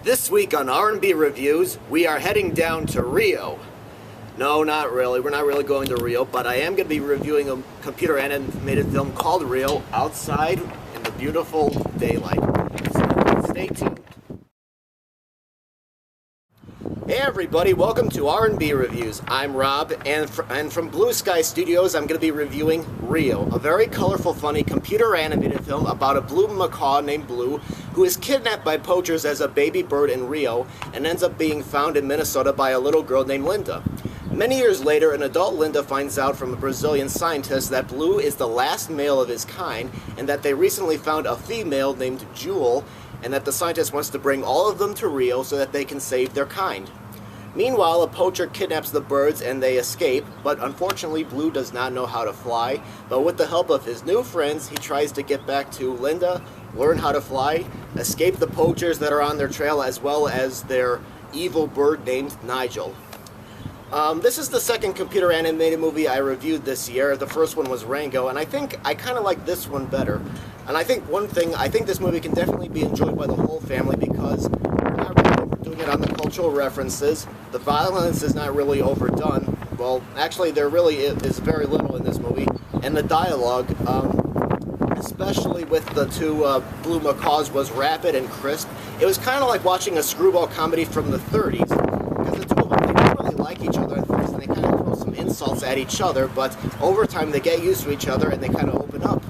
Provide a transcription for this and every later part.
This week on R&B Reviews, we are heading down to Rio. No, not really. We're not really going to Rio, but I am going to be reviewing a computer animated film called Rio outside in the beautiful daylight. So stay tuned. Hey everybody, welcome to R&B Reviews. I'm Rob, and from Blue Sky Studios, I'm going to be reviewing Rio, a very colorful, funny, computer-animated film about a blue macaw named Blue who is kidnapped by poachers as a baby bird in Rio and ends up being found in Minnesota by a little girl named Linda. Many years later, an adult Linda finds out from a Brazilian scientist that Blue is the last male of his kind and that they recently found a female named Jewel, and that the scientist wants to bring all of them to Rio so that they can save their kind. Meanwhile, a poacher kidnaps the birds and they escape, but unfortunately Blue does not know how to fly. But with the help of his new friends, he tries to get back to Linda, learn how to fly, escape the poachers that are on their trail, as well as their evil bird named Nigel. This is the second computer animated movie I reviewed this year. The first one was Rango, and I think I kind of like this one better. And I think this movie can definitely be enjoyed by the whole family because we're not really overdoing it on the cultural references. The violence is not really overdone. Well, actually, there really is very little in this movie. And the dialogue, especially with the two blue macaws, was rapid and crisp. It was kind of like watching a screwball comedy from the 30s. Because the two of them, they don't really like each other at first, and they kind of throw some insults at each other, but over time they get used to each other and they kind of open up.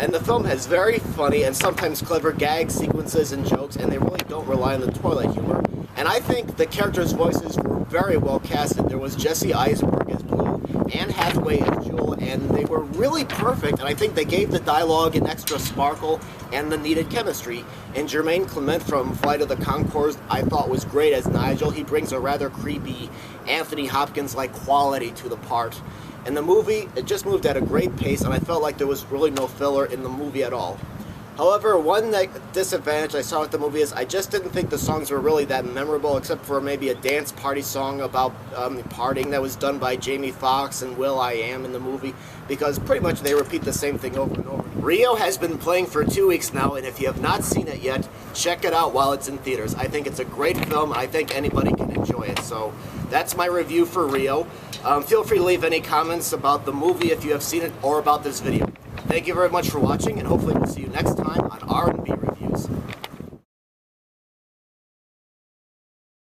And the film has very funny and sometimes clever gag sequences and jokes, and they really don't rely on the toilet humor. And I think the characters' voices were very well casted. There was Jesse Eisenberg as Blue, Anne Hathaway as Jewel, and they were really perfect, and I think they gave the dialogue an extra sparkle and the needed chemistry. And Jermaine Clement from Flight of the Conchords I thought was great as Nigel. He brings a rather creepy Anthony Hopkins-like quality to the part. And the movie, it just moved at a great pace, and I felt like there was really no filler in the movie at all. However, one disadvantage I saw with the movie is I just didn't think the songs were really that memorable, except for maybe a dance party song about partying that was done by Jamie Foxx and will.i.am in the movie, because pretty much they repeat the same thing over and over. Rio has been playing for 2 weeks now, and if you have not seen it yet, check it out while it's in theaters. I think it's a great film. I think anybody can enjoy it. So that's my review for Rio. Feel free to leave any comments about the movie if you have seen it or about this video. Thank you very much for watching, and hopefully we'll see you next time on R&B Review.